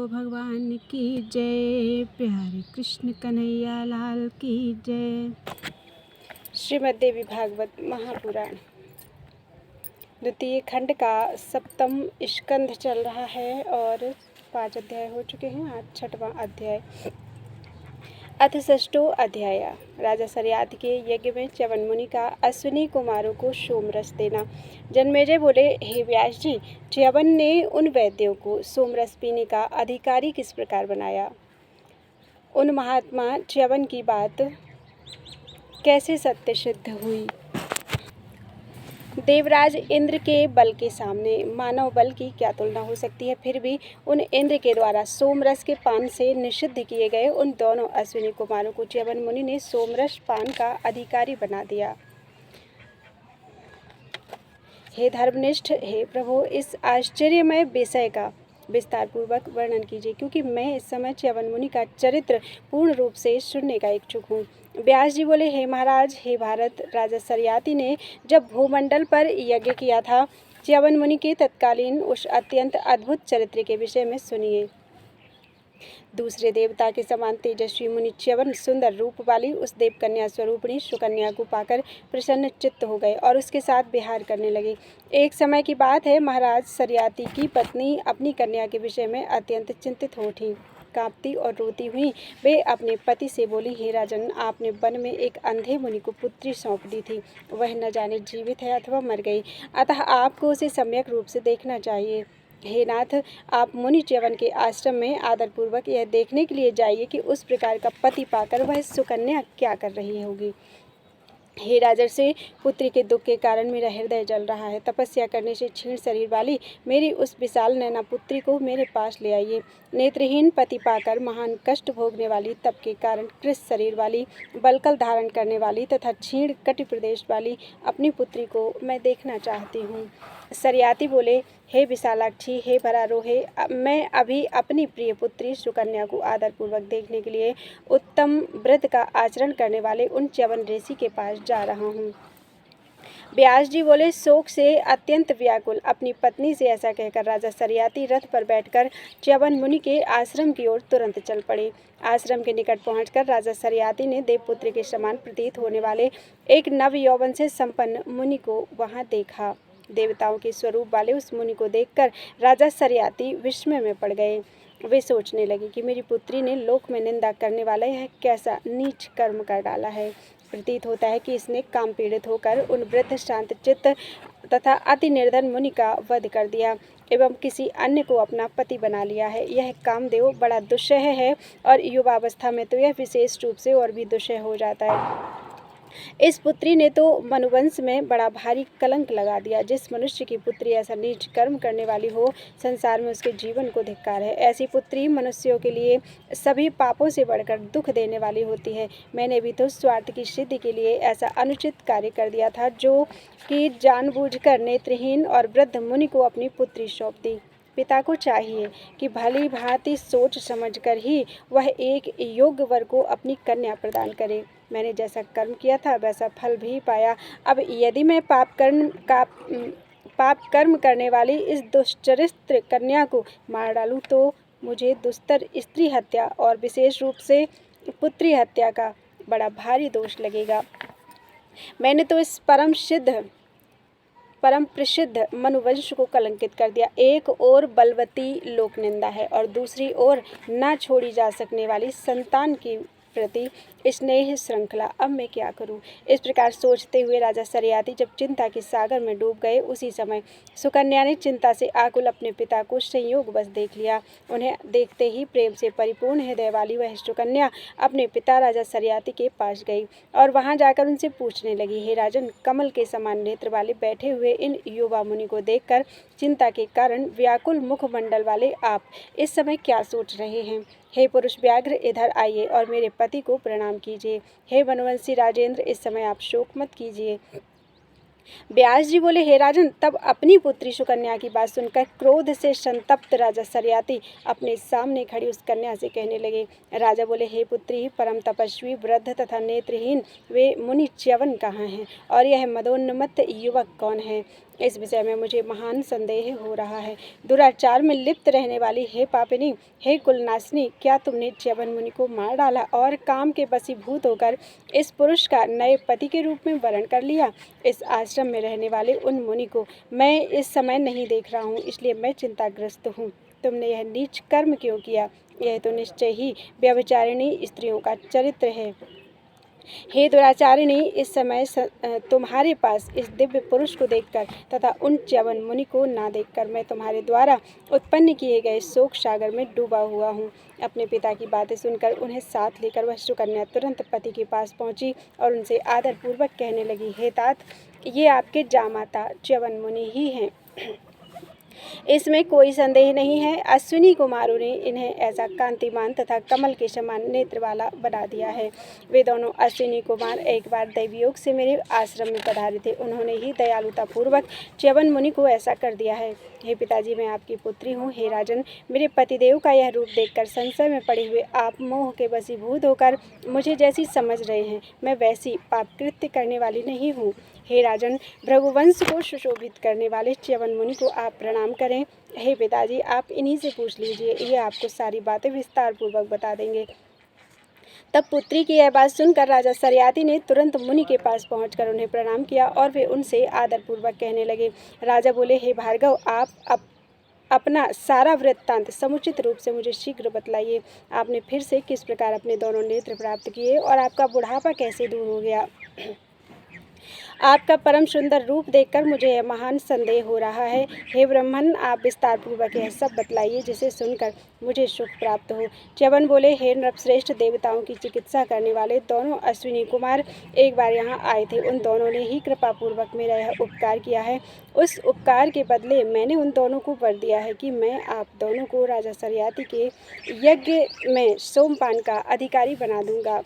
भगवान की जय। प्यारे कृष्ण कन्हैया लाल की जय। श्रीमद् देवी भागवत महापुराण द्वितीय खंड का सप्तम स्कंध चल रहा है और 5 अध्याय हो चुके हैं। आज 6वां अध्याय। अथ 6वां अध्याय। राजा सरियात के यज्ञ में च्यवन मुनि का अश्विनी कुमारों को सोमरस देना। जन्मेजय बोले, हे व्यास जी, च्यवन ने उन वैद्यों को सोमरस पीने का अधिकारी किस प्रकार बनाया? उन महात्मा च्यवन की बात कैसे सत्य सिद्ध हुई? देवराज इंद्र के बल के सामने मानव बल की क्या तुलना हो सकती है? फिर भी उन इंद्र के द्वारा सोमरस के पान से निषिद्ध किए गए उन दोनों अश्विनी कुमारों को च्यवन मुनि ने सोमरस पान का अधिकारी बना दिया। हे धर्मनिष्ठ, हे प्रभु, इस आश्चर्यमय विषय का विस्तार पूर्वक वर्णन कीजिए, क्योंकि मैं इस समय च्यवन मुनि का चरित्र पूर्ण रूप से सुनने का इच्छुक हूँ। व्यास जी बोले, हे महाराज, हे भारत, राजा सरियाती ने जब भूमंडल पर यज्ञ किया था, च्यवन मुनि के तत्कालीन उस अत्यंत अद्भुत चरित्र के विषय में सुनिए। दूसरे देवता के समान तेजस्वी मुनि च्यवन सुंदर रूप वाली उस देवकन्या स्वरूपिणी सुकन्या को पाकर प्रसन्न चित्त हो गए और उसके साथ विहार करने लगे। एक समय की बात है, महाराज सरियाती की पत्नी अपनी कन्या के विषय में अत्यंत चिंतित हो उठी। कांपती और रोती हुई वे अपने पति से बोली, हे राजन, आपने वन में एक अंधे मुनि को पुत्री सौंप दी थी। वह न जाने जीवित है अथवा मर गई, अतः आपको उसे सम्यक रूप से देखना चाहिए। हे नाथ, आप मुनि च्यवन के आश्रम में आदरपूर्वक यह देखने के लिए जाइए कि उस प्रकार का पति पाकर वह सुकन्या क्या कर रही होगी। हे राजर्षि, पुत्री के दुख के कारण मेरा हृदय जल रहा है। तपस्या करने से क्षीण शरीर वाली मेरी उस विशाल नैना पुत्री को मेरे पास ले आइए। नेत्रहीन पति पाकर महान कष्ट भोगने वाली, तप के कारण कृश शरीर वाली, बलकल धारण करने वाली तथा क्षीण कटि प्रदेश वाली अपनी पुत्री को मैं देखना चाहती हूँ। सरियाती बोले, हे विशालाक्षी, हे भरारोहे, मैं अभी अपनी प्रिय पुत्री सुकन्या को आदरपूर्वक देखने के लिए उत्तम व्रत का आचरण करने वाले उन च्यवन ऋषि के पास जा रहा हूँ। व्यास जी बोले, शोक से अत्यंत व्याकुल अपनी पत्नी से ऐसा कहकर राजा सरियाती रथ पर बैठकर च्यवन मुनि के आश्रम की ओर तुरंत चल पड़े। आश्रम के निकट पहुंचकर राजा सरियाती ने देवपुत्र के समान प्रतीत होने वाले एक नव यौवन से संपन्न मुनि को वहां देखा। देवताओं के स्वरूप वाले उस मुनि को देखकर राजा सरियाती विस्मय में पड़ गए। वे सोचने लगे कि मेरी पुत्री ने लोक में निंदा करने वाला यह कैसा नीच कर्म कर डाला है। प्रतीत होता है कि इसने काम पीड़ित होकर उन वृद्ध शांत चित्त तथा अति निर्धन मुनि का वध कर दिया एवं किसी अन्य को अपना पति बना लिया है। यह कामदेव बड़ा दुस्सह है और युवावस्था में तो यह विशेष रूप से और भी दुस्सह हो जाता है। इस पुत्री ने तो मनुवंश में बड़ा भारी कलंक लगा दिया। जिस मनुष्य की पुत्री ऐसा नीच कर्म करने वाली हो, संसार में उसके जीवन को धिक्कार है। ऐसी पुत्री मनुष्यों के लिए सभी पापों से बढ़कर दुख देने वाली होती है। मैंने भी तो स्वार्थ की सिद्धि के लिए ऐसा अनुचित कार्य कर दिया था, जो कि जानबूझकर नेत्रहीन और वृद्ध मुनि को अपनी पुत्री सौंप दी। पिता को चाहिए कि भली भांति सोच समझकर ही वह एक योग्य वर को अपनी कन्या प्रदान करे। मैंने जैसा कर्म किया था वैसा फल भी पाया। अब यदि मैं पाप कर्म करने वाली इस दुष्चरित्र कन्या को मार डालूं, तो मुझे दुस्तर स्त्री हत्या और विशेष रूप से पुत्री हत्या का बड़ा भारी दोष लगेगा। मैंने तो इस परम प्रसिद्ध मनुवंश को कलंकित कर दिया। एक ओर बलवती लोक निंदा है और दूसरी ओर न छोड़ी जा सकने वाली संतान की प्रति स्नेह श्रृंखला। अब मैं क्या करूं? इस प्रकार सोचते हुए राजा सरियाती जब चिंता के सागर में डूब गए, उसी समय सुकन्या ने चिंता से आकुल अपने पिता को संयोगवश देख लिया। उन्हें देखते ही प्रेम से परिपूर्ण हृदय वाली वह सुकन्या अपने पिता राजा सरियाती के पास गई और वहां जाकर उनसे पूछने लगी, हे राजन, कमल के समान नेत्र वाले बैठे हुए इन युवा मुनि को देखकर चिंता के कारण व्याकुल मुखमंडल वाले आप इस समय क्या सोच रहे हैं? हे पुरुष व्याघ्र, इधर आइए और मेरे पति को प्रणाम कीजिए। हे वनवंशी राजेंद्र, इस समय आप शोक मत कीजिए। व्यास जी बोले, हे राजन, तब अपनी पुत्री सुकन्या की बात सुनकर क्रोध से संतप्त राजा सरियाती अपने सामने खड़ी उस कन्या से कहने लगे। राजा बोले, हे पुत्री, परम तपस्वी वृद्ध तथा नेत्रहीन वे मुनि च्यवन कहाँ हैं और यह मदोन्मत्त युवक कौन है? इस विषय में मुझे महान संदेह हो रहा है। दुराचार में लिप्त रहने वाली हे पापिनी, हे कुलनाशिनी, क्या तुमने च्यवन मुनि को मार डाला और काम के वशीभूत होकर इस पुरुष का नए पति के रूप में वरण कर लिया? इस आश्रम में रहने वाले उन मुनि को मैं इस समय नहीं देख रहा हूँ, इसलिए मैं चिंताग्रस्त हूँ। तुमने यह नीच कर्म क्यों किया? यह तो निश्चय ही व्यभिचारिणी स्त्रियों का चरित्र है। हे दुराचारिणी, इस समय तुम्हारे पास इस दिव्य पुरुष को देखकर तथा उन च्यवन मुनि को ना देखकर मैं तुम्हारे द्वारा उत्पन्न किए गए शोक सागर में डूबा हुआ हूँ। अपने पिता की बातें सुनकर उन्हें साथ लेकर वह सुकन्या तुरंत पति के पास पहुँची और उनसे आदरपूर्वक कहने लगी, हे तात, ये आपके जामाता च्यवन मुनि ही हैं। इसमें कोई संदेह नहीं है। अश्विनी कुमारों ने इन्हें ऐसा कांतिमान तथा कमल के समान नेत्र वाला बना दिया है। वे दोनों अश्विनी कुमार एक बार दैवयोग से मेरे आश्रम में पधारे थे। उन्होंने ही दयालुता पूर्वक च्यवन मुनि को ऐसा कर दिया है। हे पिताजी, मैं आपकी पुत्री हूँ। हे राजन, मेरे पतिदेव का यह रूप देखकर संशय में पड़े हुए आप मोह के वशीभूत होकर मुझे जैसी समझ रहे हैं, मैं वैसी पापकृत्य करने वाली नहीं हूँ। हे राजन, भृगुवंश को सुशोभित करने वाले च्यवन मुनि को आप प्रणाम करें। हे पिताजी, आप इन्हीं से पूछ लीजिए, ये आपको सारी बातें विस्तार पूर्वक बता देंगे। तब पुत्री की यह बात सुनकर राजा सरियाती ने तुरंत मुनि के पास पहुंचकर उन्हें प्रणाम किया और वे उनसे आदरपूर्वक कहने लगे। राजा बोले, हे भार्गव, आप अपना सारा वृत्तांत समुचित रूप से मुझे शीघ्र बतलाइए। आपने फिर से किस प्रकार अपने दोनों नेत्र प्राप्त किए और आपका बुढ़ापा कैसे दूर हो गया? आपका परम सुंदर रूप देखकर मुझे यह महान संदेह हो रहा है। हे ब्राह्मण, आप विस्तार पूर्वक यह सब बतलाइए जिसे सुनकर मुझे सुख प्राप्त हो। च्यवन बोले, हे नृपश्रेष्ठ, देवताओं की चिकित्सा करने वाले दोनों अश्विनी कुमार एक बार यहाँ आए थे। उन दोनों ने ही कृपा पूर्वक मेरा यह उपकार किया है। उस उपकार के बदले मैंने उन दोनों को वर दिया है कि मैं आप दोनों को राजा सरियाती के यज्ञ में सोमपान का अधिकारी बना दूंगा।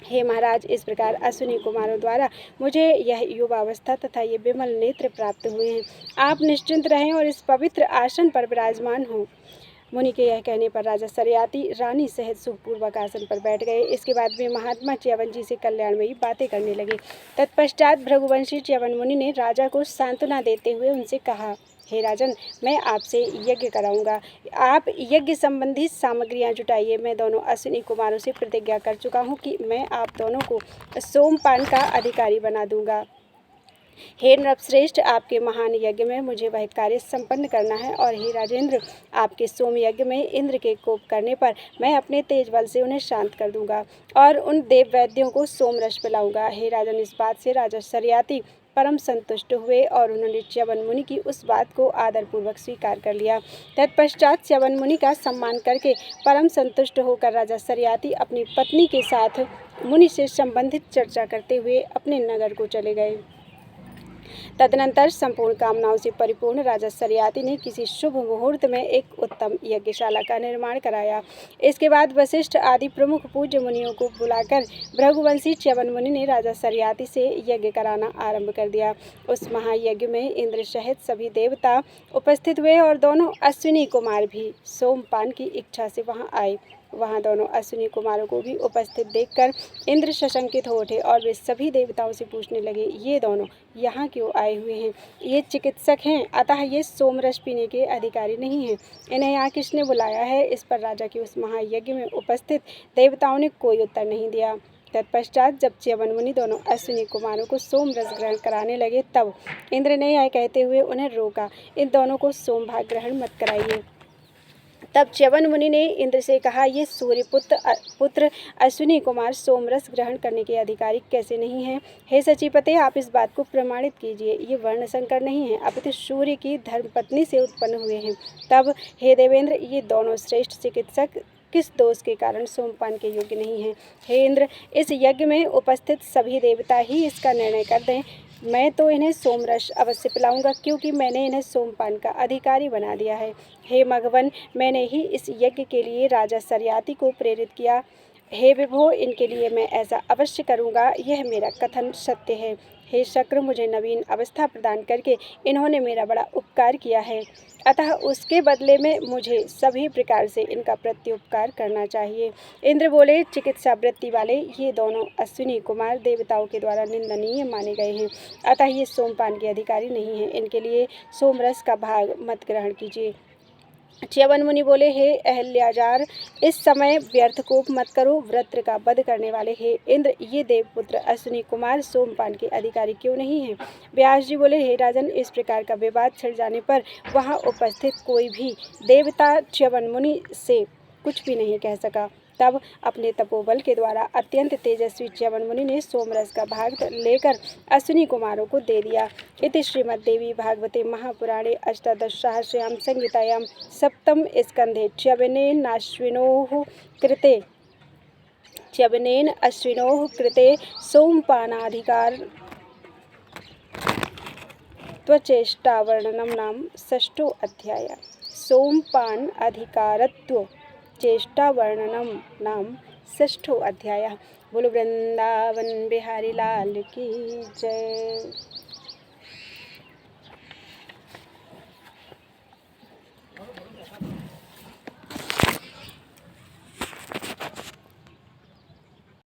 हे महाराज, इस प्रकार अश्विनी कुमारों द्वारा मुझे यह युवावस्था तथा ये विमल नेत्र प्राप्त हुए हैं। आप निश्चिंत रहें और इस पवित्र आसन पर विराजमान हों। मुनि के यह कहने पर राजा सरियाती रानी सहित सुखपूर्वक आसन पर बैठ गए। इसके बाद वे महात्मा च्यवन जी से कल्याणमयी बातें करने लगे। तत्पश्चात भृगुवंशी च्यवन मुनि ने राजा को सांत्वना देते हुए उनसे कहा, हे राजन, मैं आपसे यज्ञ कराऊंगा। आप यज्ञ संबंधी सामग्रियां जुटाइए। मैं दोनों अश्विनी कुमारों से प्रतिज्ञा कर चुका हूँ कि मैं आप दोनों को सोमपान का अधिकारी बना दूंगा। हे नृपश्रेष्ठ, आपके महान यज्ञ में मुझे वह कार्य संपन्न करना है और हे राजेंद्र, आपके सोम यज्ञ में इंद्र के कोप करने पर मैं अपने तेज बल से उन्हें शांत कर दूंगा और उन देव वैद्यों को सोमरस पिलाऊंगा। हे राजन, इस बात से राजा सरियाती परम संतुष्ट हुए और उन्होंने च्यवन मुनि की उस बात को आदरपूर्वक स्वीकार कर लिया। तत्पश्चात च्यवन मुनि का सम्मान करके परम संतुष्ट होकर राजा सरियाती अपनी पत्नी के साथ मुनि से संबंधित चर्चा करते हुए अपने नगर को चले गए। तदनंतर संपूर्ण कामनाओं से परिपूर्ण राजा सरियाती ने किसी शुभ मुहूर्त में एक उत्तम यज्ञशाला का निर्माण कराया। इसके बाद वशिष्ठ आदि प्रमुख पूज्य मुनियों को बुलाकर भृगुवंशी च्यवन मुनि ने राजा सरियाती से यज्ञ कराना आरंभ कर दिया। उस महायज्ञ में इंद्र सहित सभी देवता उपस्थित हुए और दोनों अश्विनी कुमार भी सोमपान की इच्छा से वहां आए। वहां दोनों अश्विनी कुमारों को भी उपस्थित देखकर इंद्र सशंकित हो उठे और वे सभी देवताओं से पूछने लगे, ये दोनों यहाँ क्यों आए हुए हैं? ये चिकित्सक हैं, अतः ये सोमरस पीने के अधिकारी नहीं हैं। इन्हें यहाँ किसने बुलाया है? इस पर राजा के उस महायज्ञ में उपस्थित देवताओं ने कोई उत्तर नहीं दिया। तत्पश्चात जब च्यवन मुनि दोनों अश्विनी कुमारों को सोम रस ग्रहण कराने लगे, तब इंद्र ने यह कहते हुए उन्हें रोका, इन दोनों को सोम भाग ग्रहण मत कराइए। तब च्यवन मुनि ने इंद्र से कहा, ये सूर्यपुत्र अश्विनी कुमार सोमरस ग्रहण करने के अधिकारी कैसे नहीं हैं? हे सचिपते, आप इस बात को प्रमाणित कीजिए। ये वर्ण संकर नहीं है, अपितु सूर्य की धर्मपत्नी से उत्पन्न हुए हैं। तब हे देवेंद्र, ये दोनों श्रेष्ठ चिकित्सक किस दोष के कारण सोमपान के योग्य नहीं हैं? हे इंद्र, इस यज्ञ में उपस्थित सभी देवता ही इसका निर्णय कर दें। मैं तो इन्हें सोमरस अवश्य पिलाऊंगा, क्योंकि मैंने इन्हें सोमपान का अधिकारी बना दिया है। हे मघवन, मैंने ही इस यज्ञ के लिए राजा सरियाती को प्रेरित किया हे विभो, इनके लिए मैं ऐसा अवश्य करूँगा, यह मेरा कथन सत्य है। हे शक्र, मुझे नवीन अवस्था प्रदान करके इन्होंने मेरा बड़ा उपकार किया है, अतः उसके बदले में मुझे सभी प्रकार से इनका प्रत्युपकार करना चाहिए। इंद्र बोले, चिकित्सा वृत्ति वाले ये दोनों अश्विनी कुमार देवताओं के द्वारा निंदनीय माने गए हैं, अतः ये सोमपान के अधिकारी नहीं हैं। इनके लिए सोमरस का भाग मत ग्रहण कीजिए। च्यवन मुनि बोले, हे अहल्याजार, इस समय व्यर्थ कोप मत करो। वृत्र का वध करने वाले हे इंद्र, ये देवपुत्र अश्विनी कुमार सोमपान के अधिकारी क्यों नहीं हैं? व्यास जी बोले, हे राजन, इस प्रकार का विवाद छिड़ जाने पर वहाँ उपस्थित कोई भी देवता च्यवन मुनि से कुछ भी नहीं कह सका। तब अपने तपोबल के द्वारा अत्यंत तेजस्वी च्यवन मुनि ने सोमरस का भाग लेकर अश्विनी कुमारों को दे दिया। इति श्रीमद्देवी भागवते महापुराणे अष्टादशसहस्रयां संहितायां सप्तम स्कंधे च्यवनेन अश्विनोः कृते सोमपानाधिकार त्वचेष्टावर्णनम नाम षष्ठो अध्याय। सोमपान अधिकारत्व चेष्टा वर्णनम नाम षष्ठो अध्याय। बोलो वृंदावन बिहारी लाल की जय।